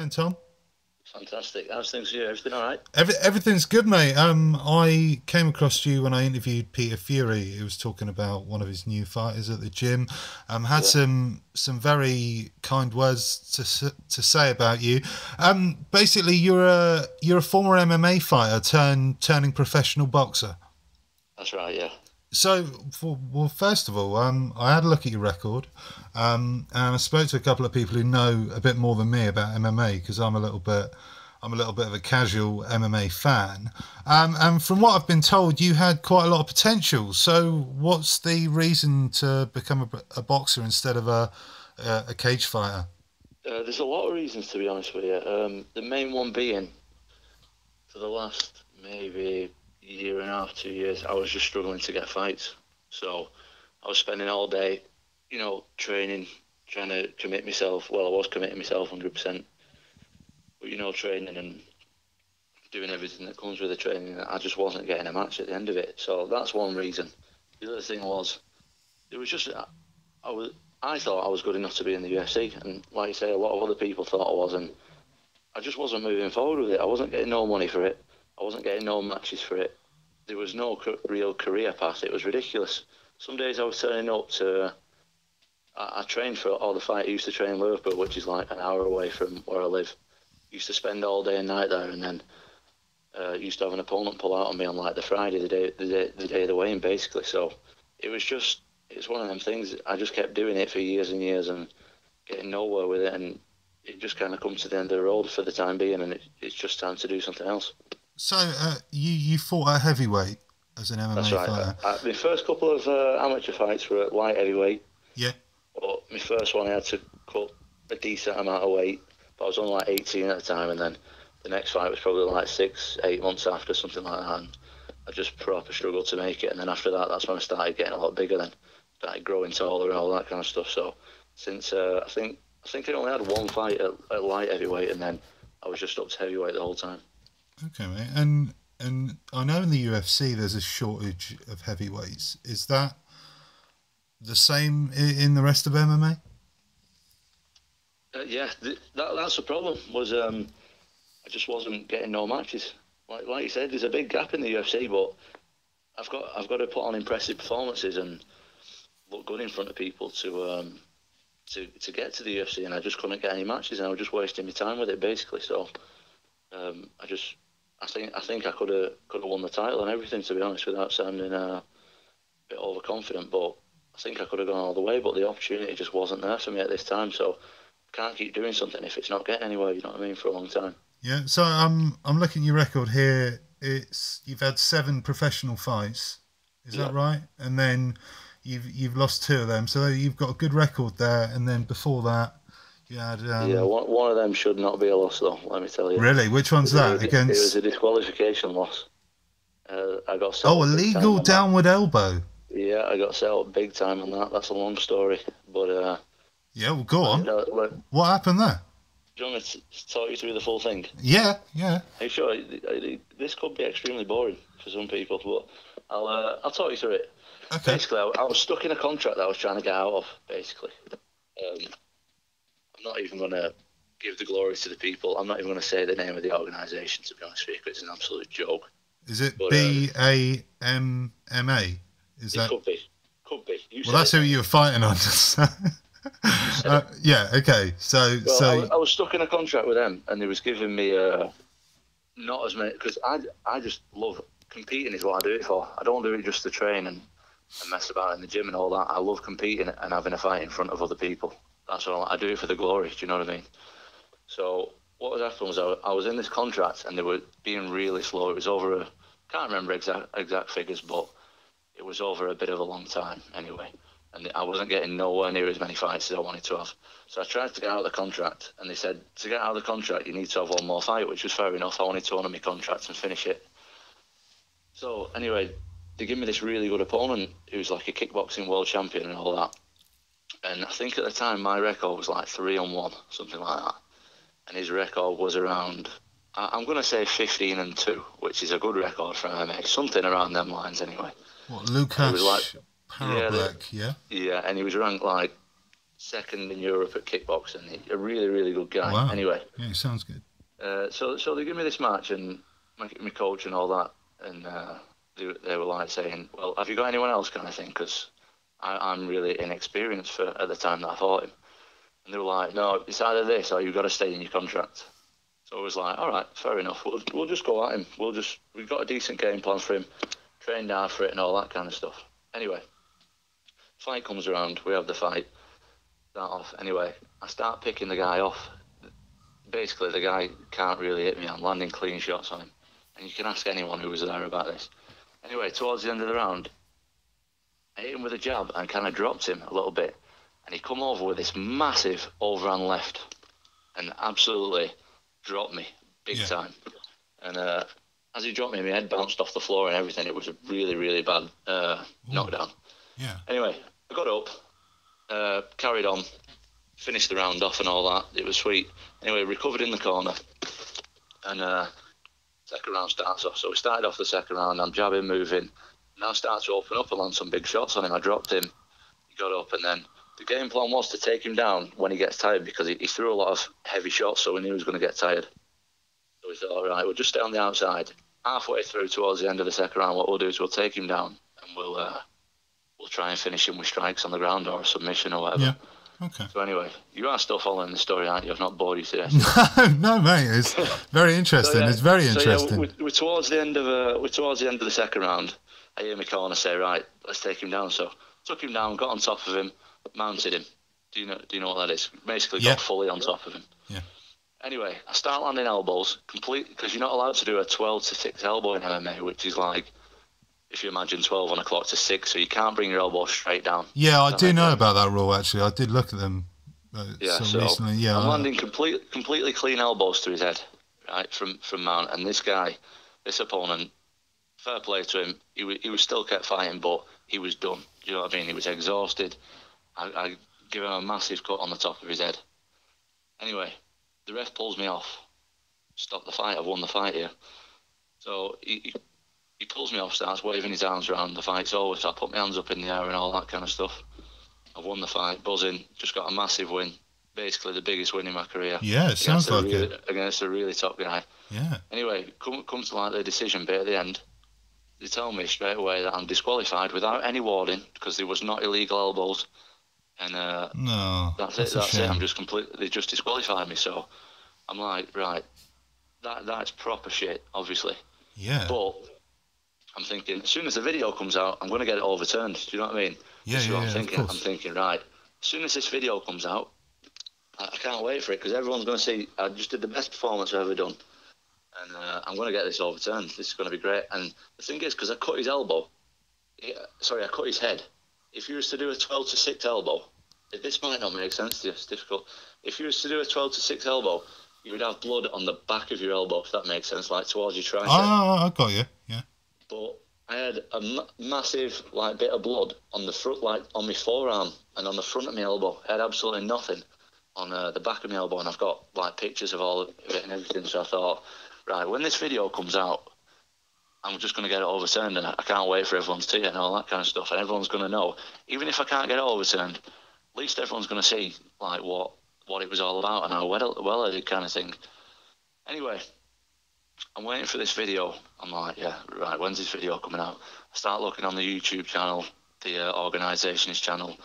going, Tom? Fantastic. How's things with you? Everything all right? Everything's good, mate. I came across you when I interviewed Peter Fury. He was talking about one of his new fighters at the gym. Had Yeah. some very kind words to say about you. Basically, you're a former MMA fighter turning professional boxer. That's right, yeah. So, well, first of all, I had a look at your record, and I spoke to a couple of people who know a bit more than me about MMA because I'm a little bit of a casual MMA fan. And from what I've been told, you had quite a lot of potential. So, what's the reason to become a boxer instead of a cage fighter? There's a lot of reasons, to be honest with you. The main one being, for the last maybe year and a half, 2 years, I was just struggling to get fights. So I was spending all day, training, trying to commit myself. Well, I was committing myself 100%. But, training and doing everything that comes with the training, I just wasn't getting a match at the end of it. So that's one reason. The other thing was, it was just, I was, I thought I was good enough to be in the UFC, and like you say, a lot of other people thought I was, and I just wasn't moving forward with it. I wasn't getting no money for it. I wasn't getting no matches for it. There was no real career path. It was ridiculous. Some days I was turning up to. I trained for all the fight. I used to train in Liverpool, which is like an hour away from where I live. Used to spend all day and night there, and then used to have an opponent pull out on me on like the Friday, the day of the weigh-in, basically. So it's one of them things. I just kept doing it for years and years and getting nowhere with it, and it just kind of comes to the end of the road for the time being, and it's just time to do something else. So, you fought at heavyweight as an That's MMA right. fighter. My first couple of amateur fights were at light heavyweight, Yeah. but my first one I had to cut a decent amount of weight, but I was only like 18 at the time, and then the next fight was probably like 6, 8 months after, something like that, and I just proper struggled to make it, and then after that, that's when I started getting a lot bigger, then started growing taller and all that kind of stuff. So since I think I only had one fight at light heavyweight, and then I was just up to heavyweight the whole time. Okay, mate. And I know in the UFC there's a shortage of heavyweights. Is that the same in the rest of MMA? Yeah, that's the problem. Was I just wasn't getting no matches. Like you said, there's a big gap in the UFC, but I've got to put on impressive performances and look good in front of people to get to the UFC, and I just couldn't get any matches, and I was just wasting my time with it basically. So I think I could have won the title and everything, to be honest, without sounding a bit overconfident. But I think I could have gone all the way, but the opportunity just wasn't there for me at this time. So I can't keep doing something if it's not getting anywhere. You know what I mean? For a long time. Yeah. So I'm looking at your record here. You've had 7 professional fights. Is Yeah. that right? And then you've lost 2 of them. So you've got a good record there. And then before that, you had Yeah, one of them should not be a loss, though. Let me tell you. really, which one's that It was against? a disqualification loss. I got set Oh, up big time illegal on that. downward elbow. Yeah, I got set up big time on that. That's a long story, but Yeah. Well, go on. look, What happened there? do you want me to talk you through the full thing? Yeah. Yeah. Are you sure? This could be extremely boring for some people, but I'll talk you through it. Okay. Basically, I was stuck in a contract that I was trying to get out of. Basically, I'm not even going to give the glory to the people. I'm not even going to say the name of the organisation, to be honest with you, 'cause it's an absolute joke. Is it But BAMMA? Is it that? could be. You Well, said that's it. who you were fighting on. Yeah. Okay. So Well, so I was stuck in a contract with them, and they was giving me not as many, because I just love competing is what I do it for. I don't do it just to train and mess about in the gym and all that. I love competing and having a fight in front of other people. That's all. I do it for the glory. Do you know what I mean? So what was happening was I was in this contract, and they were being really slow. It was over can't remember exact figures, but it was over a bit of a long time anyway. And I wasn't getting nowhere near as many fights as I wanted to have. So I tried to get out of the contract, and they said, to get out of the contract, you need to have one more fight, which was fair enough. I wanted to honour my contract and finish it. So anyway, they give me this really good opponent who's like a kickboxing world champion and all that. And I think at the time my record was like 3-1, something like that. And his record was around, I'm going to say 15-2, which is a good record for MMA. Something around them lines anyway. what, And he was like, Lukasz yeah, Parablek? Yeah. yeah, and he was ranked like second in Europe at kickboxing. A really, really good guy. Wow. Anyway. Yeah, he sounds good. So they give me this match and my coach and all that, and they were like saying, well, have you got anyone else kind of thing? Because I'm really inexperienced at the time that I fought him. And they were like, no, it's either this or you've got to stay in your contract. So I was like, all right, fair enough. We'll just go at him. We've got a decent game plan for him, trained hard for it and all that kind of stuff. Anyway, fight comes around. We have the fight. Start off. Anyway, I start picking the guy off. Basically, the guy can't really hit me. I'm landing clean shots on him. And you can ask anyone who was there about this. Anyway, towards the end of the round, I hit him with a jab and kind of dropped him a little bit. And he come over with this massive overhand left and absolutely dropped me big time. And as he dropped me, my head bounced off the floor and everything. It was a really, really bad knockdown. Yeah. Anyway, I got up, carried on, finished the round off and all that. It was sweet. Anyway, recovered in the corner. And second round starts off. So we started off the second round. I'm jabbing, moving. Now start to open up and land some big shots on him. I dropped him. He got up and then the game plan was to take him down when he gets tired because he threw a lot of heavy shots, so we knew he was going to get tired. So we thought, all right, we'll just stay on the outside. Halfway through, towards the end of the second round, what we'll do is we'll take him down and we'll try and finish him with strikes on the ground or a submission or whatever. Yeah. Okay. So anyway, you are still following the story, aren't you? I've not bored you today. No, mate. It's very interesting. So, it's very interesting. We're towards the end of the second round. I hear my corner say, right, let's take him down. So took him down, got on top of him, mounted him. Do you know what that is? Basically got fully on top of him. Yeah. Anyway, I start landing elbows because you're not allowed to do a 12 to 6 elbow in MMA, which is like, if you imagine 12 on a clock to 6, so you can't bring your elbow straight down. Yeah, I do know about that rule, actually. I did look at them recently. Yeah, I'm landing completely clean elbows to his head, right, from mount. And this opponent, fair play to him, he was still kept fighting, but he was done. Do you know what I mean? He was exhausted. I give him a massive cut on the top of his head. Anyway, the ref pulls me off. Stop the fight. I've won the fight here. So he pulls me off, starts waving his arms around. The fight's over, so I put my hands up in the air and all that kind of stuff. I've won the fight, buzzing, just got a massive win. Basically the biggest win in my career. Yeah, it sounds like it. Against a really top guy. Yeah. Anyway, comes to like the decision bit at the end. They tell me straight away that I'm disqualified without any warning because there was not illegal elbows. And no, that's it. I'm just they just disqualified me. So I'm like, right, that's proper shit, obviously. Yeah. But I'm thinking, as soon as the video comes out, I'm going to get it overturned. Do you know what I mean? Yeah, That's what I'm thinking. Of course. I'm thinking, right, as soon as this video comes out, I can't wait for it because everyone's going to see I just did the best performance I've ever done. And I'm going to get this overturned. This is going to be great. And the thing is, because I cut his elbow, I cut his head. If you was to do a 12 to 6 elbow, this might not make sense to you, it's difficult. If you was to do a 12 to 6 elbow, you would have blood on the back of your elbow, if that makes sense, like towards your tricep. Oh, I got you, yeah. But I had a massive bit of blood on the front, on my forearm and on the front of my elbow. I had absolutely nothing on the back of my elbow, and I've got pictures of all of it and everything. So I thought, right, when this video comes out, I'm just going to get it overturned, and I can't wait for everyone to see it and all that kind of stuff. And everyone's going to know, even if I can't get it overturned, at least everyone's going to see what it was all about and how well I did, kind of thing. Anyway, I'm waiting for this video. I'm like, yeah, right, when's this video coming out? I start looking on the YouTube channel, the organisation's channel.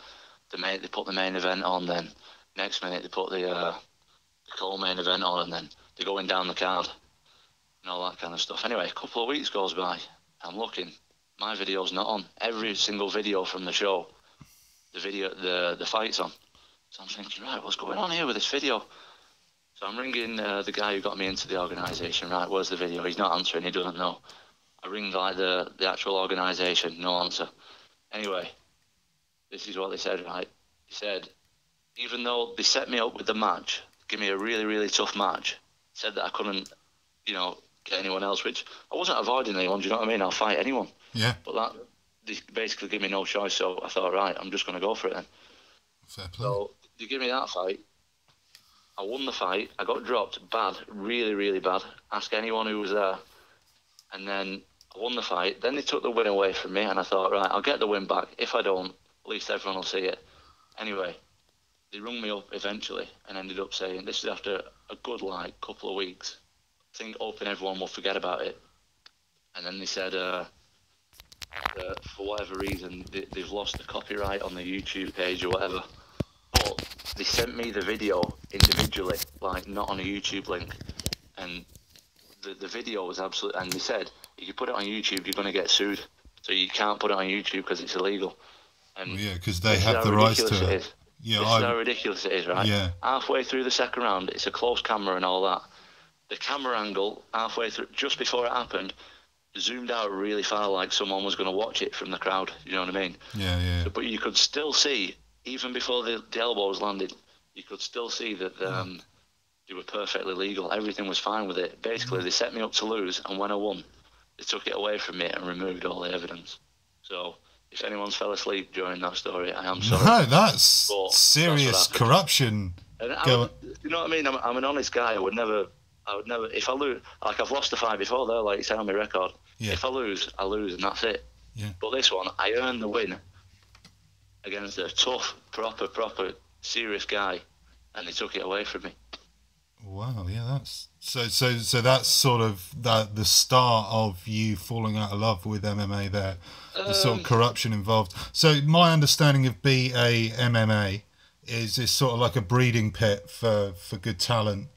They put the main event on, then next minute they put the co-main event on, and then they're going down the card and all that kind of stuff. Anyway, a couple of weeks goes by. I'm looking. My video's not on. Every single video from the show, the fight's on. So I'm thinking, right, what's going on here with this video? So I'm ringing the guy who got me into the organisation. Right, where's the video? He's not answering. He doesn't know. I ring the actual organisation. No answer. Anyway, this is what they said, right? He said, even though they set me up with the match, give me a really, really tough match, said that I couldn't, get anyone else, which I wasn't avoiding anyone, do you know what I mean? I'll fight anyone. Yeah. But they basically gave me no choice, so I thought, right, I'm just going to go for it then. Fair play. So they give me that fight. I won the fight. I got dropped bad, really, really bad. Ask anyone who was there. And then I won the fight. Then they took the win away from me, and I thought, right, I'll get the win back. If I don't, at least everyone will see it. Anyway, they rung me up eventually and ended up saying, this is after a good, like, couple of weeks. I think hoping everyone will forget about it. And then they said, for whatever reason, they've lost the copyright on the YouTube page or whatever. But they sent me the video individually, like, not on a YouTube link. And the video was absolutely... And they said, if you put it on YouTube, you're going to get sued. So you can't put it on YouTube because it's illegal. And well, yeah, because they have the rights to it. Yeah, this is how ridiculous it is, right? Yeah. Halfway through the second round, it's a close camera and all that. The camera angle, halfway through, just before it happened, zoomed out really far, like someone was going to watch it from the crowd. You know what I mean? Yeah, yeah. So, but you could still see, even before the elbow was landed, you could still see that they were perfectly legal. Everything was fine with it. Basically, they set me up to lose, and when I won, they took it away from me and removed all the evidence. So... if anyone's fell asleep during that story, I am sorry. No, that's serious corruption. And you know what I mean? I'm an honest guy. I would never, if I lose, like I've lost a fight before though, like it's on my record. Yeah. If I lose, I lose and that's it. Yeah. But this one, I earned the win against a tough, proper, serious guy, and they took it away from me. Wow, yeah, that's so that's sort of the start of you falling out of love with MMA there. The sort of corruption involved. So my understanding of BA MMA is it's sort of like a breeding pit for good talent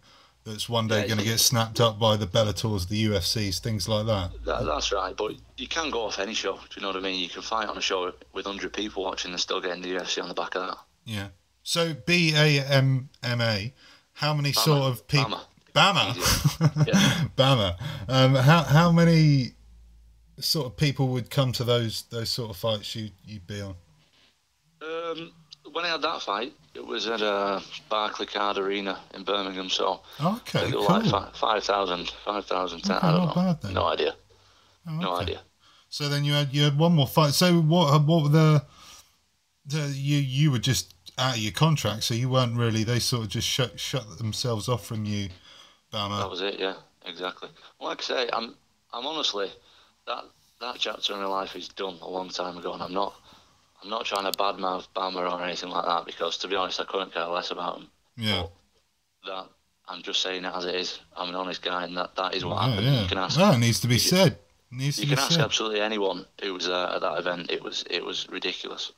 that's one day going to get snapped up by the Bellators, the UFCs, things like that. That's right, but you can go off any show, do you know what I mean? You can fight on a show with 100 people watching and still getting the UFC on the back of that. Yeah. So BAMMA, how many sort of people... Bama. Yeah. Bama. How many sort of people would come to those sort of fights you'd be on? When I had that fight, it was at Barclaycard Arena in Birmingham, so okay, I think it was cool. like 5,000, okay, I don't don't know. Bad, then. No idea. Oh, okay. No idea. So then you had one more fight. So what were you were just out of your contract, so you weren't really. They sort of just shut themselves off from you, Bama. That was it. Yeah, exactly. Like I say, I'm honestly that chapter in my life is done a long time ago, and I'm not trying to badmouth Bama or anything like that, because to be honest, I couldn't care less about him. Yeah. But that I'm just saying it as it is. I'm an honest guy, and that is what happened. Yeah. You can ask. It needs to be said. You can ask absolutely anyone who was at that event. It was ridiculous.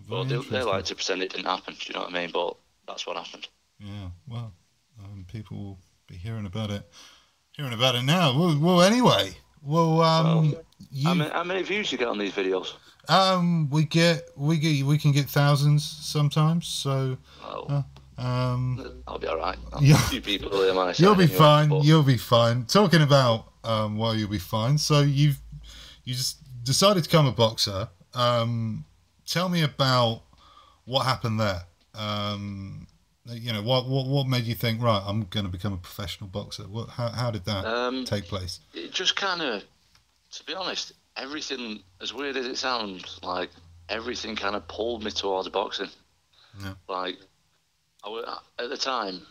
Well, they like to pretend it didn't happen. Do you know what I mean? But that's what happened. Yeah. Well, people will be hearing about it now. Well, anyway. Well, how many views you get on these videos? We can get thousands sometimes. So. I'll be all right. Yeah. A few people here, man. You'll be fine. You'll be fine. Talking about you'll be fine. So you just decided to become a boxer. Tell me about what happened there. What made you think, right, I'm going to become a professional boxer? How did that take place? It just kind of, to be honest, everything, as weird as it sounds, like everything kind of pulled me towards boxing. Yeah. Like, at the time,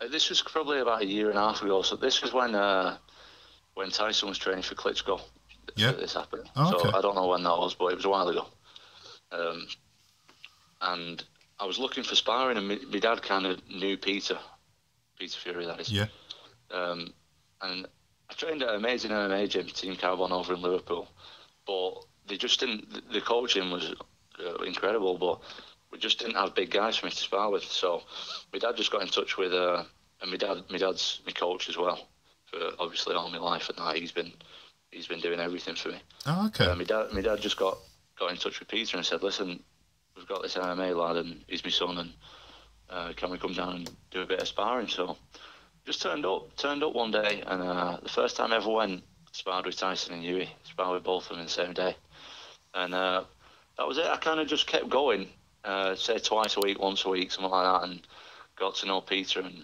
this was probably about a year and a half ago. So this was when Tyson was training for Klitschko. Yeah. This happened. Oh, okay. So I don't know when that was, but it was a while ago. And I was looking for sparring, and my dad kind of knew Peter Fury, that is. Yeah. And I trained at an amazing MMA gym, Team Carbon, over in Liverpool, but they just didn't. The coaching was incredible, but we just didn't have big guys for me to spar with. So my dad just got in touch with, and my dad's my coach as well for obviously all my life. And that he's been doing everything for me. Oh, okay. My dad just got in touch with Peter and said, listen, we've got this MMA lad and he's my son, and can we come down and do a bit of sparring? So just turned up one day, and the first time I ever went, sparred with Tyson and Huey, sparred with both of them in the same day. And that was it. I kind of just kept going, say twice a week, once a week, something like that, and got to know Peter and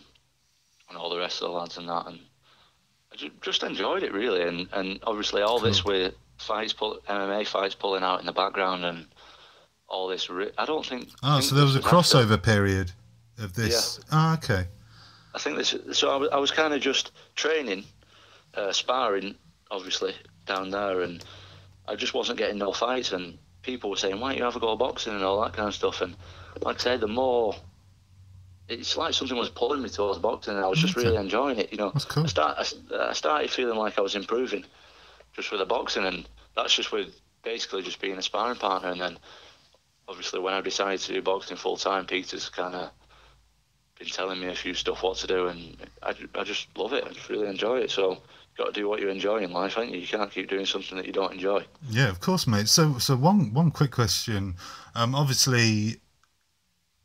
all the rest of the lads and that, and I just enjoyed it really. And obviously all cool. This with MMA fights pulling out in the background and all this. I don't think. Oh, so there was a crossover period of this. Yeah. Ah, okay. I think this. So I was kind of just training, sparring, obviously down there, and I just wasn't getting no fights. And people were saying, why don't you have a go at boxing and all that kind of stuff. And like I said, the more, it's like something was pulling me towards boxing, and I was just really enjoying it. You know, That's cool. I started feeling like I was improving just with the boxing, and that's just with basically just being a sparring partner. And then obviously when I decided to do boxing full time, Peter's kind of been telling me a few stuff what to do, and I just love it. I just really enjoy it. So you've got to do what you enjoy in life, haven't you? You can't keep doing something that you don't enjoy. Yeah, of course, mate. So one quick question. Obviously,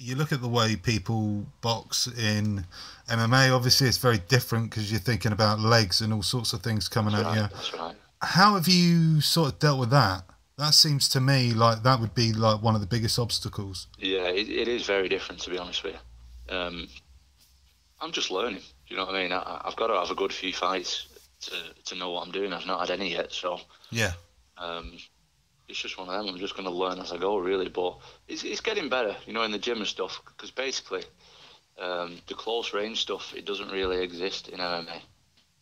you look at the way people box in MMA. Obviously, it's very different because you're thinking about legs and all sorts of things coming at you. That's right. How have you sort of dealt with that? That seems to me like that would be like one of the biggest obstacles. Yeah, it is very different, to be honest with you. I'm just learning. You know what I mean? I've got to have a good few fights to know what I'm doing. I've not had any yet, so yeah. It's just one of them. I'm just going to learn as I go, really. But it's getting better, you know, in the gym and stuff. Because basically, the close range stuff, it doesn't really exist in MMA.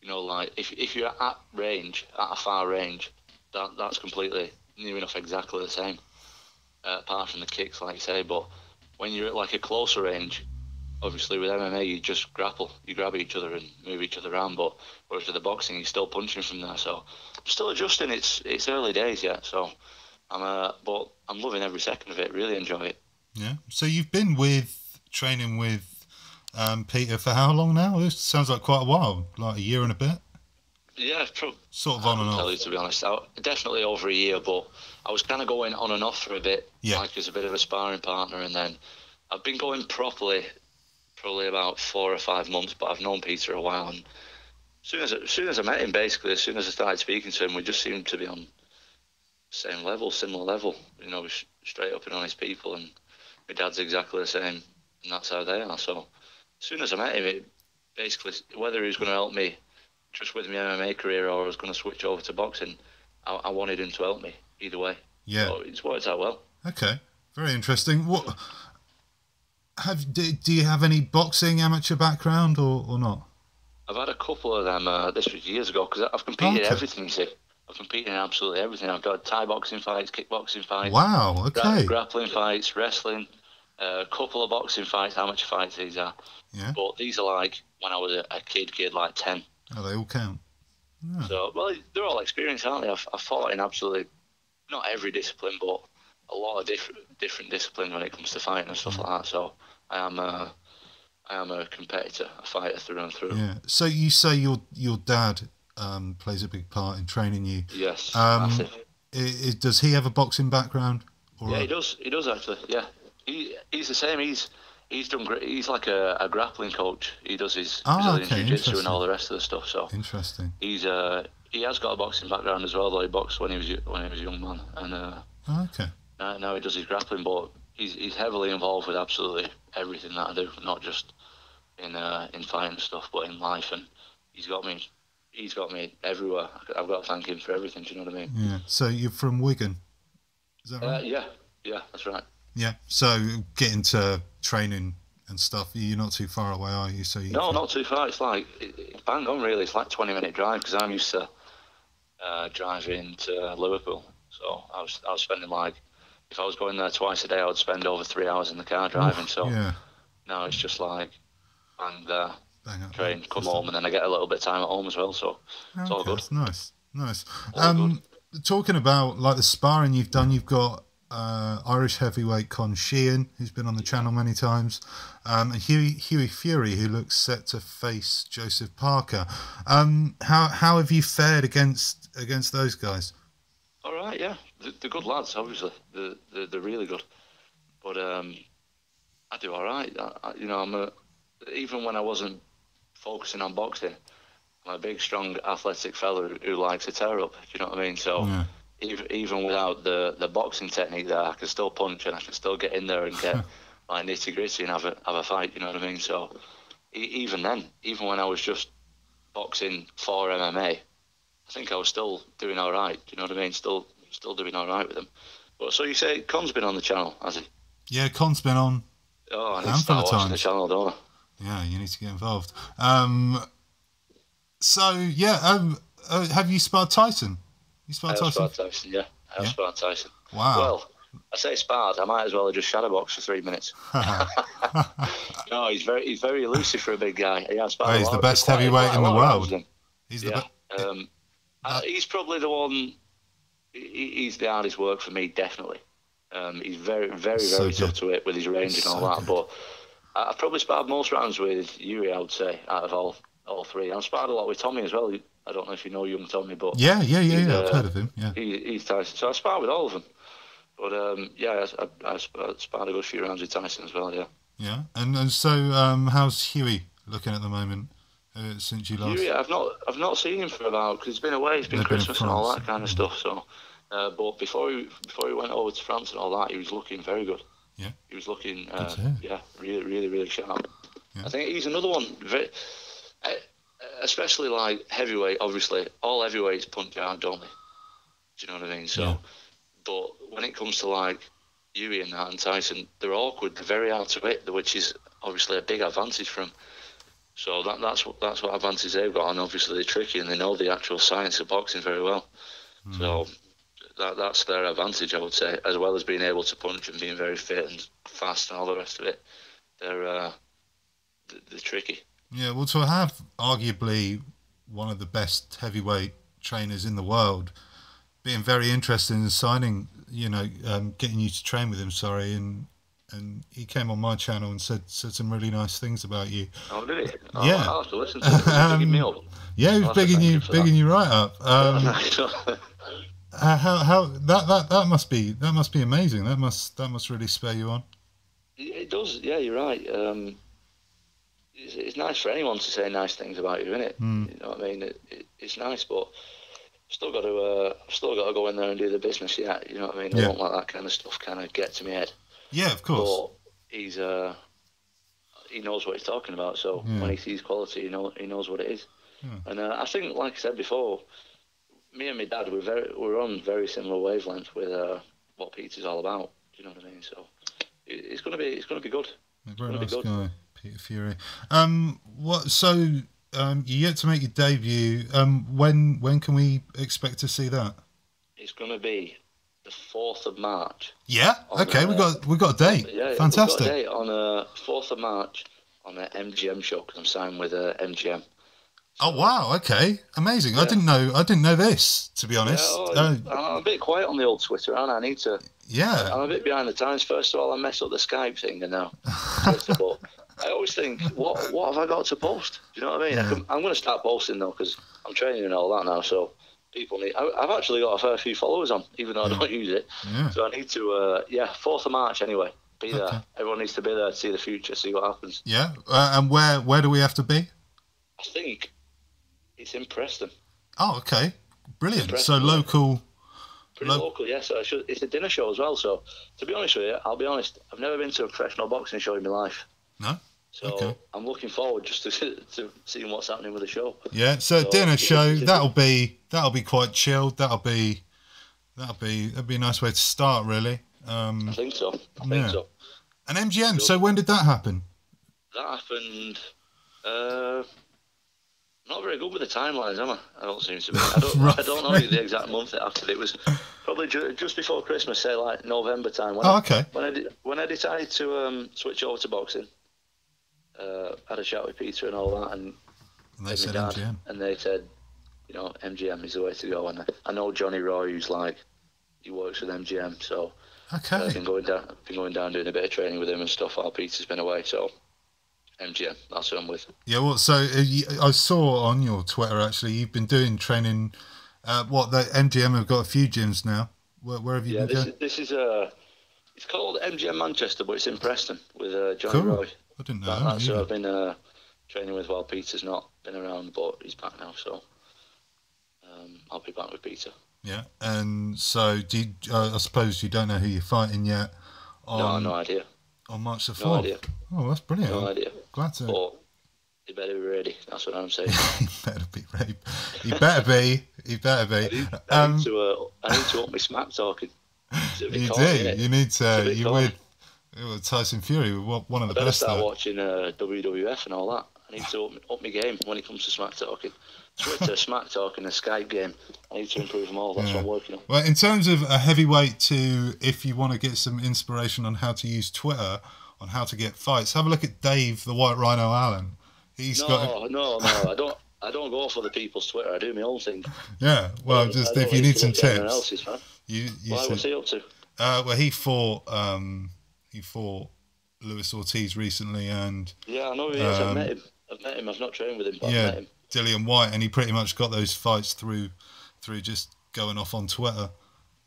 You know, like if you're at range, at a far range, that's completely near enough exactly the same. Apart from the kicks, like you say. But when you're at like a closer range, obviously with MMA you just grapple, you grab each other and move each other around. But whereas with the boxing, you're still punching from there. So I'm still adjusting. It's early days yet. So but I'm loving every second of it. Really enjoy it. Yeah. So you've been training with Peter for how long now? It sounds like quite a while, like a year and a bit. Yeah, sort of on and off. Tell you, to be honest, definitely over a year, but I was kind of going on and off for a bit, like as a bit of a sparring partner, and then I've been going properly probably about 4 or 5 months. But I've known Peter a while, and as soon as I met him, basically, as soon as I started speaking to him, we just seemed to be on the same level, similar level. You know, straight up and honest people, and my dad's exactly the same, and that's how they are. So as soon as I met him, it basically, whether he was going to help me just with my MMA career or I was going to switch over to boxing, I wanted him to help me either way. Yeah. So it's worked out well. Okay, very interesting. What do you have any boxing amateur background or not? I've had a couple of them. This was years ago because I've competed in everything. You see, I've competed in absolutely everything. I've got Thai boxing fights, kickboxing fights. Wow. Okay. Grappling fights, wrestling, a couple of boxing fights. Amateur fights these are. Yeah. But these are like when I was a kid like 10. Oh, they all count. Yeah. So, well, they're all experienced, aren't they? I've fought in absolutely, not every discipline, but a lot of different disciplines when it comes to fighting and stuff like that. So I am a competitor, a fighter through and through. Yeah. So you say your dad plays a big part in training you. Yes. Massive. Does he have a boxing background? Yeah, he does. He does actually. Yeah. He's the same. He's done great. He's like a grappling coach. He does his Brazilian jiu-jitsu and all the rest of the stuff. So interesting. He has got a boxing background as well, though. He boxed when he was a young man, and okay. Now he does his grappling, but he's heavily involved with absolutely everything that I do, not just in fighting and stuff, but in life. And he's got me everywhere. I've got to thank him for everything. Do you know what I mean? Yeah. So you're from Wigan, is that right? Yeah, that's right. Yeah. So getting to training and stuff, you're not too far away, are you? So no, not too far. It's like it's bang on, really. It's like 20-minute drive because I'm used to driving to Liverpool. So I was spending like, if I was going there twice a day, I would spend over 3 hours in the car driving. Now it's just like bang there, train, come home, and then I get a little bit of time at home as well. So it's all good. Nice. All good. Talking about like the sparring you've done, you've got Irish heavyweight Con Sheehan, who's been on the channel many times, and Hughie Fury, who looks set to face Joseph Parker. How have you fared against those guys? All right, yeah, they're good lads. Obviously, they're really good. But I do all right. I'm even when I wasn't focusing on boxing, I'm a big, strong, athletic fella who likes to tear up. You know what I mean? So. Yeah. Even without the boxing technique there, I can still punch and I can still get in there and get like nitty gritty and have a fight. You know what I mean? So even then, even when I was just boxing for MMA, I think I was still doing all right. You know what I mean? Still doing all right with them. But so you say Con's been on the channel, has he? Yeah, Con's been on. Oh, I need to start watching the channel, don't I? Yeah, you need to get involved. So yeah, have you sparred Tyson? You sparred Tyson? Tyson, yeah. I outsparred Tyson. Wow. Well, I say sparred. I might as well have just shadowboxed for 3 minutes. No, he's very elusive for a big guy. He outsparred He's the best heavyweight in the world. He's the best. He's probably the one. He's the hardest work for me, definitely. He's very tough to hit with his range and all that. But I've probably sparred most rounds with Yuri, I would say, out of all three. I've sparred a lot with Tommy as well. I don't know if you know young Tommy, but yeah. I've heard of him. Yeah, he's Tyson. So I sparred with all of them. But I sparred a good few rounds with Tyson as well. Yeah. Yeah, and so how's Huey looking at the moment since you last? Huey, I've not seen him for about, because he's been away. It's been Christmas and all that kind of stuff. So, but before he went over to France and all that, he was looking very good. Yeah, he was looking really sharp. Yeah. I think he's another one. Especially like heavyweight. Obviously, all heavyweights punch hard, don't they? Do you know what I mean? So. Yeah. But when it comes to like Yuri and that and Tyson, they're awkward. They're very hard to hit, which is obviously a big advantage for them. So that's what advantage they've got, and obviously they're tricky and they know the actual science of boxing very well. So that's their advantage, I would say, as well as being able to punch and being very fit and fast and all the rest of it. They're tricky. Yeah, well, to have arguably one of the best heavyweight trainers in the world being very interested in signing, getting you to train with him, and he came on my channel and said some really nice things about you. Oh, did he? Yeah. I'll have to listen to him. Bigging me up. Yeah, he was bigging you right up. How that must be amazing. That must really spur you on. It does. Yeah, you're right. It's nice for anyone to say nice things about you, isn't it? You know what I mean? It's nice, but still got to go in there and do the business yet. You know what I mean? I won't let that kind of stuff kind of get to my head. Yeah, of course. But he knows what he's talking about. So when he sees quality, he knows what it is. Yeah. And I think, like I said before, me and my dad we're on very similar wavelengths with what Peter's all about. Do you know what I mean? So it's gonna be good. Very nice guy, Peter Fury. You're yet to make your debut. When can we expect to see that? It's going to be the 4th of March. Yeah. Okay. We got a date. Yeah. Fantastic. We've got a date on 4th of March on the MGM show, because I'm signed with MGM. Oh wow! Okay, amazing. Yeah. I didn't know this, to be honest. Yeah, I'm a bit quiet on the old Twitter, aren't I? Need to. Yeah. I'm a bit behind the times. First of all, I messed up the Skype thing, and now Twitter. But I always think, what have I got to post? Do you know what I mean? Yeah. I'm going to start posting though, because I'm training and all that now. So people need. I've actually got a fair few followers on, even though I don't use it. Yeah. So I need to. 4th of March anyway. Be there. Okay. Everyone needs to be there to see the future, see what happens. Yeah. And where do we have to be? I think it's in Preston. Oh, okay. Brilliant. So local. Pretty local, yeah. So it's a dinner show as well. So to be honest with you, I'll be honest, I've never been to a professional boxing show in my life. No. So I'm looking forward just to seeing what's happening with the show. Yeah. So dinner show, that'll be quite chilled. That'll be a nice way to start, really. I think so. I think so. And MGM. So when did that happen? That happened. Not very good with the timelines, am I? I don't seem to be. I don't know the exact month it happened. It was probably just before Christmas, say like November time. When I decided to switch over to boxing, had a chat with Peter and all that, and they said MGM. And they said, MGM is the way to go. And I know Johnny Roy, who's he works with MGM, so I've been going down doing a bit of training with him and stuff while Peter's been away. So MGM, that's who I'm with. Yeah, well, so I saw on your Twitter, actually, you've been doing training. The MGM have got a few gyms now. Where have you been going? This is it's called MGM Manchester, but it's in Preston with Johnny Roy. I didn't know. That's who I've been training with while Peter's not been around, but he's back now, so I'll be back with Peter. Yeah, and so I suppose you don't know who you're fighting yet? No idea. On March the 4th? No idea. Oh, that's brilliant. No idea. Glad to. But you better be ready. That's what I'm saying. You better be ready. You better be. I need to up my smack talking. You do. You need to. You with Tyson Fury, one of the best. Start watching WWF and all that. I need to up my game when it comes to smack talking. Twitter, smack talking, a Skype game. I need to improve them all. That's what I'm working on. Well, in terms of a heavyweight to, if you want to get some inspiration on how to use Twitter, on how to get fights, have a look at Dave the White Rhino Allen. No. I don't go for the people's Twitter. I do my own thing. Yeah. Well, just if you need some tips. Else's, what's he up to? Well, he fought Luis Ortiz recently, and yeah, I know he is. I've met him. I've not trained with him, but I've met him. Dillian White, and he pretty much got those fights through just going off on Twitter.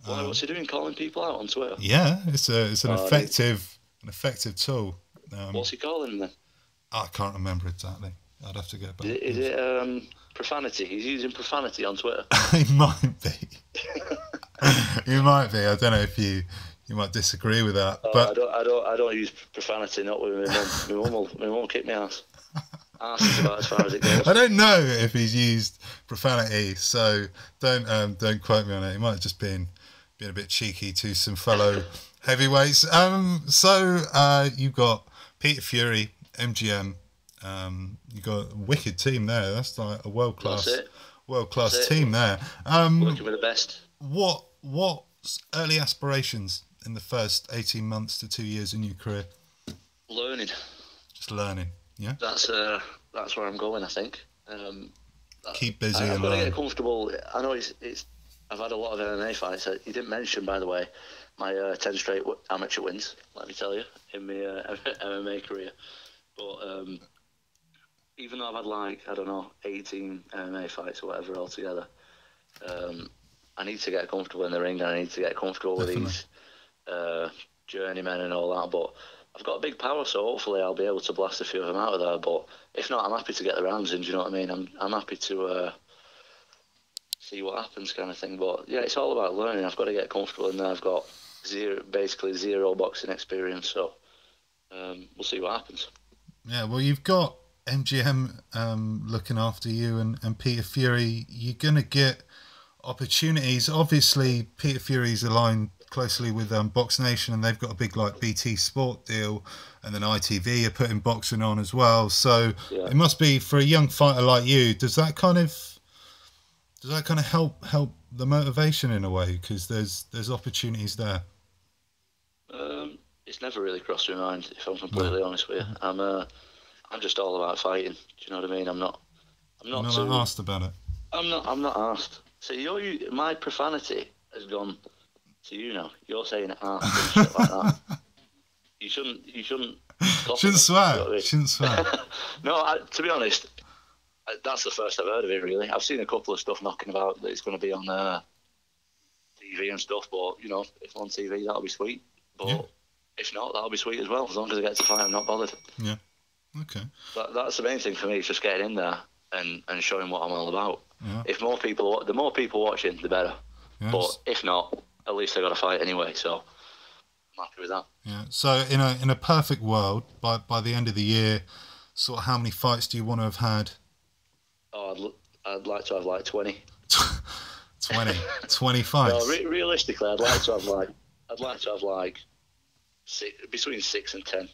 Why? What's he doing? Calling people out on Twitter? Yeah, it's an effective tool. What's he calling them then? I can't remember exactly. I'd have to go back. Is it profanity? He's using profanity on Twitter. He might be. He might be. I don't know if you might disagree with that. But I don't use profanity. Not with my mum. My mum kicked my ass. Ass is about as far as it goes. I don't know if he's used profanity, so don't quote me on it. He might have just been a bit cheeky to some fellow heavyweights. So you've got Peter Fury, MGM. You've got a wicked team there. That's like a world class team there. Working with the best. What early aspirations in the first 18 months to 2 years in your career? Learning. Just learning. Yeah. That's where I'm going. I think. Keep busy. I've got to get comfortable. I know it's. I've had a lot of MMA fights. You didn't mention, by the way, my 10 straight amateur wins. Let me tell you, in my MMA career. But even though I've had 18 MMA fights or whatever altogether, I need to get comfortable in the ring, and I need to get comfortable with these journeymen and all that. But I've got a big power, so hopefully I'll be able to blast a few of them out of there. But if not, I'm happy to get the rounds in. Do you know what I mean? I'm happy to see what happens, kind of thing. But yeah, it's all about learning. I've got to get comfortable in there. I've got basically zero boxing experience, so we'll see what happens. Yeah, well, you've got MGM looking after you, and Peter Fury. You're gonna get opportunities. Obviously, Peter Fury's aligned closely with Box Nation, and they've got a big BT Sport deal, and then ITV are putting boxing on as well. So It must be, for a young fighter like you, does that kind of help the motivation in a way, because there's opportunities there? It's never really crossed my mind, if I'm completely honest with you. I'm just all about fighting. Do you know what I mean? I'm not asked about it. I'm not asked. So my profanity has gone to you now. You're saying ass and shit like that. You shouldn't. Shouldn't swear. You know I mean? Shouldn't swear. No, to be honest, that's the first I've heard of it. Really, I've seen a couple of stuff knocking about that it's going to be on TV and stuff. But if on TV, that'll be sweet. But if not, that'll be sweet as well. As long as I get to fight, I'm not bothered. Yeah. Okay. That's the main thing for me. Is just getting in there and showing what I'm all about. Yeah. If the more people watching, the better. Yes. But if not, at least I got to fight anyway. So I'm happy with that. Yeah. So in a perfect world, by the end of the year, sort of how many fights do you want to have had? Oh, I'd like to have 20. 20 fights. No, realistically, I'd like to have between 6 and 10.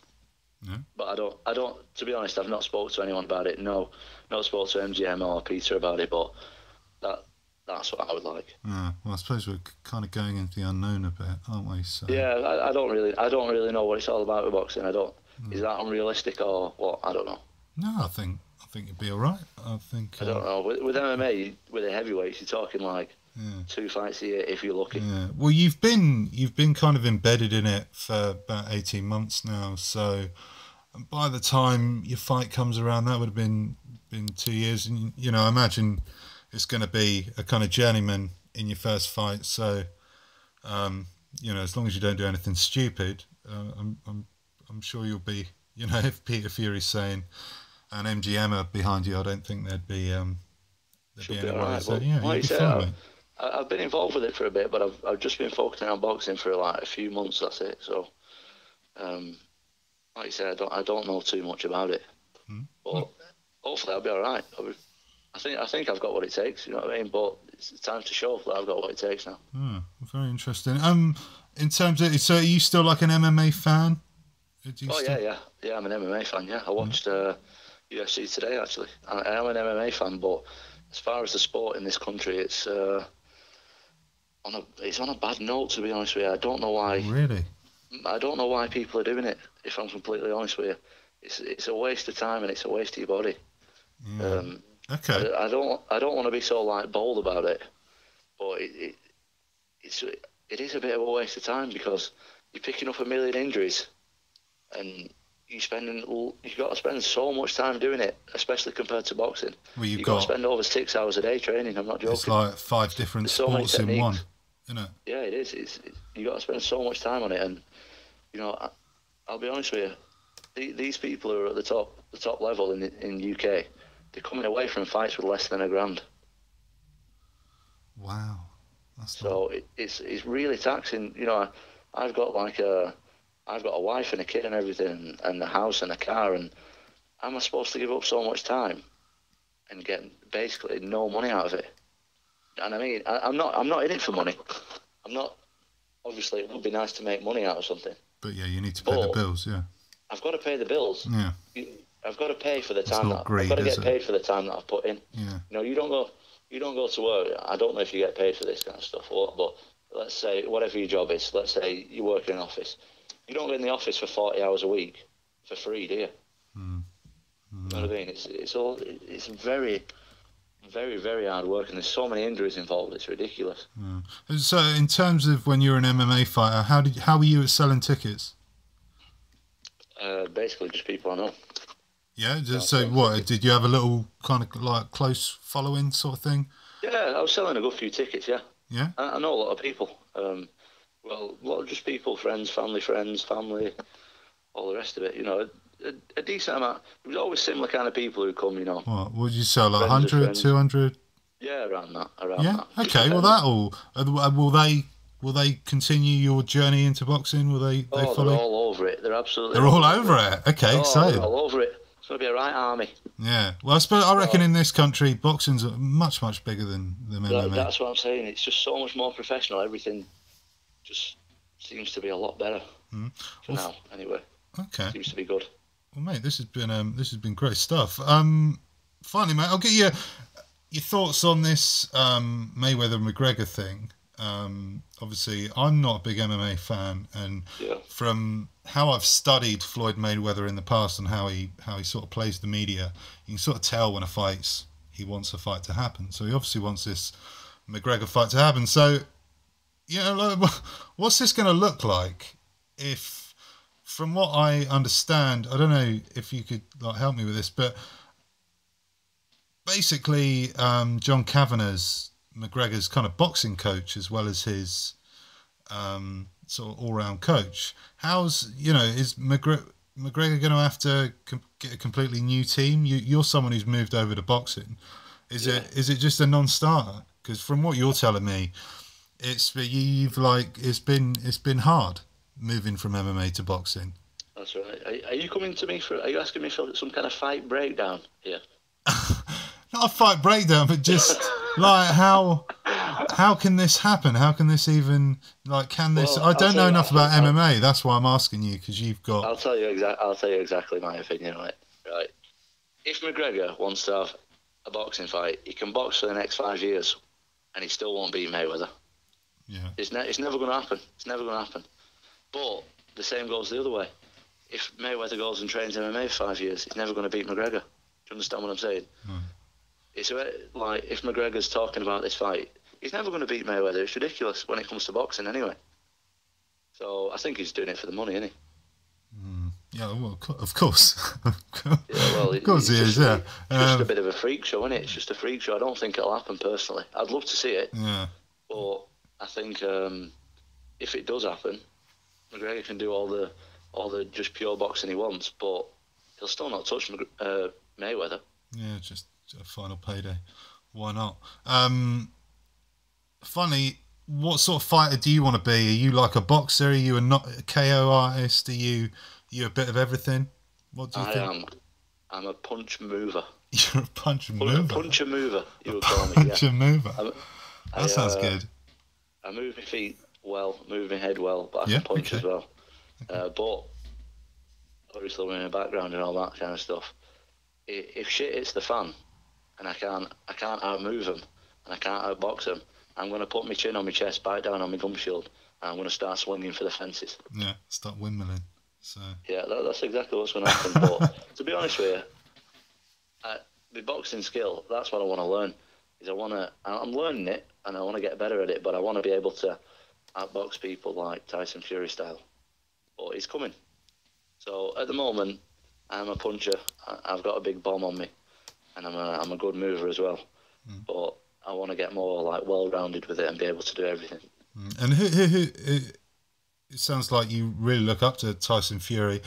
Yeah. But I don't. To be honest, I've not spoke to anyone about it. No, not spoke to MGM or Peter about it. But that's what I would like. Yeah. Well, I suppose we're kind of going into the unknown a bit, aren't we? So. Yeah, I don't really know what it's all about with boxing. Is that unrealistic or what? I don't know. No, I think it'd be all right. I don't know. With MMA, with the heavyweights, you're talking 2 fights a year if you're lucky. Yeah. Well, you've been kind of embedded in it for about 18 months now. So by the time your fight comes around, that would have been 2 years. And I imagine it's going to be a kind of journeyman in your first fight. So as long as you don't do anything stupid, I'm sure you'll be. If Peter Fury's saying and MGM are behind you, I don't think there'd be any worries. So, like you said, I've been involved with it for a bit, but I've just been focusing on boxing for a few months. That's it. So, like you said, I don't know too much about it, but hopefully I'll be all right. I think I've got what it takes. You know what I mean? But it's time to show that I've got what it takes now. Very interesting. In terms of, so are you still like an MMA fan? Yeah. I'm an MMA fan. Yeah, I watched UFC today, actually. I am an MMA fan, but as far as the sport in this country, it's on a bad note, to be honest with you. I don't know why. Really? I don't know why people are doing it. If I'm completely honest with you, it's a waste of time and it's a waste of your body. Yeah. Okay. I don't want to be so like bold about it, but it is a bit of a waste of time because you're picking up a million injuries, and you've got to spend so much time doing it, especially compared to boxing. Well, you've got to spend over 6 hours a day training. I'm not joking. It's like 5 different sports in one, isn't it? Yeah, it is. You got to spend so much time on it, and I'll be honest with you, these people who are at the top level in UK, they're coming away from fights with less than $1,000. Wow. It's really taxing. I've got a wife and a kid and everything, and a house and a car, and am I supposed to give up so much time and get basically no money out of it? And I mean, I'm not in it for money. I'm not. Obviously, it would be nice to make money out of something. But yeah, you need to pay the bills. Yeah. I've got to pay the bills. Yeah. I've got to pay for the time I've got to get paid for the time that I've put in. Yeah. You don't go to work. I don't know if you get paid for this kind of stuff or what, but let's say whatever your job is. Let's say you work in an office. You don't go in the office for 40 hours a week for free, do you? Mm. You know what I mean? It's very, very, very hard work, and there's so many injuries involved. It's ridiculous. Yeah. So, in terms of when you're an MMA fighter, how were you at selling tickets? Basically, just people I know. Yeah. So, what did you have a little kind of like close following sort of thing? Yeah, I was selling a good few tickets. Yeah. Yeah. I know a lot of people. Well, a lot of just people, friends, family, all the rest of it. A decent amount. There was always similar kind of people who come. What would you sell? Like 100, 200? Yeah, around that. Yeah. Okay. Well, will they continue your journey into boxing? Will they follow? They're all over it. They're absolutely. They're all over it. Okay, They're all over it. It's going to be a right army. Yeah. Well, I reckon in this country, boxing's much, much bigger than MMA. That's what I'm saying. It's just so much more professional. Everything just seems to be a lot better for now. Anyway. Okay. Seems to be good. Well, mate, this has been great stuff. Finally, mate, I'll get your thoughts on this Mayweather McGregor thing. Obviously, I'm not a big MMA fan, and from how I've studied Floyd Mayweather in the past and how he sort of plays the media, you can sort of tell when he wants a fight to happen. So he obviously wants this McGregor fight to happen. So, what's this going to look like? If, from what I understand, I don't know if you could help me with this, but basically, John Kavanagh's McGregor's kind of boxing coach as well as his sort of all-round coach. Is McGregor going to have to get a completely new team? You're someone who's moved over to boxing. Is it just a non-starter? Because from what you're telling me, it's been hard moving from MMA to boxing. That's right. Are you coming to me are you asking me for some kind of fight breakdown here? Not a fight breakdown, but just like how can this happen? How can this even can this? Well, I don't know enough about MMA. That's why I'm asking you, because you've got. I'll tell you exactly my opinion on it. Right. If McGregor wants to have a boxing fight, he can box for the next 5 years, and he still won't beat Mayweather. Yeah. It's never going to happen. It's never going to happen. But the same goes the other way. If Mayweather goes and trains MMA for 5 years, he's never going to beat McGregor. Do you understand what I'm saying? It's like if McGregor's talking about this fight, he's never going to beat Mayweather. It's ridiculous when it comes to boxing anyway. So I think he's doing it for the money, isn't he? Yeah, well, of course. Of course he is, yeah. It's just a bit of a freak show, isn't it? It's just a freak show. I don't think it'll happen personally. I'd love to see it. Yeah. But I think if it does happen, McGregor can do all the just pure boxing he wants, but he'll still not touch Mayweather. Yeah, just a final payday. Why not? Funny, what sort of fighter do you want to be? Are you like a boxer? Are you a KO artist? Are you a bit of everything? What do you think? I'm a punch mover. You're a punch mover? A puncher mover, you would call me. Puncher mover. That sounds good. I move my feet well, move my head well, but I can punch as well. Okay. But obviously with my background and all that kind of stuff, if shit hits the fan and I can't outmove them and I can't outbox them, I'm going to put my chin on my chest, bite down on my gum shield, and I'm going to start swinging for the fences. Yeah, start windmilling. So yeah, that's exactly what's going to happen. But to be honest with you, the boxing skill, that's what I want to learn. I'm learning it and I want to get better at it, but I want to be able to outbox people like Tyson Fury style. But it's coming. So at the moment, I'm a puncher. I've got a big bomb on me, and I'm a good mover as well. But I want to get more like well-rounded with it and be able to do everything. And who it sounds like you really look up to Tyson Fury.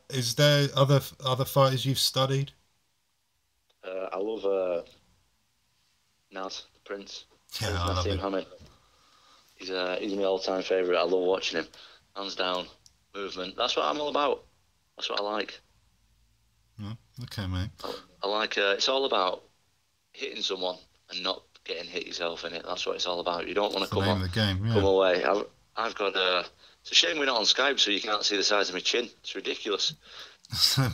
Is there other fighters you've studied? I love Naz, the Prince. Yeah, I love him. Hamid. He's my all-time favourite. I love watching him. Hands down, movement. That's what I'm all about. That's what I like. Oh, okay, mate. I like. It's all about hitting someone and not getting hit yourself in it. That's what it's all about. You don't want to come away. I've got. It's a shame we're not on Skype, so you can't see the size of my chin. It's ridiculous.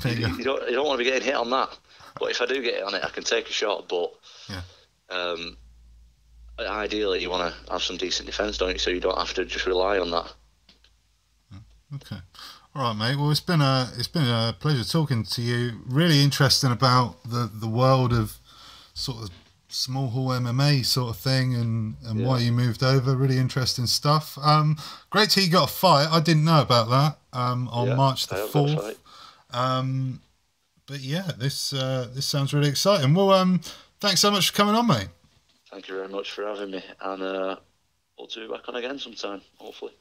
you don't want to be getting hit on that. But if I do get it on it, I can take a shot. But ideally, you want to have some decent defence, don't you? So you don't have to just rely on that. Okay. All right, mate. Well, it's been a pleasure talking to you. Really interesting about the world of sort of small hall MMA sort of thing and why you moved over. Really interesting stuff. Great to hear you got a fight. I didn't know about that. On March the 4th. But yeah, this sounds really exciting. Well, thanks so much for coming on, mate. Thank you very much for having me, and we'll do it back on again sometime, hopefully.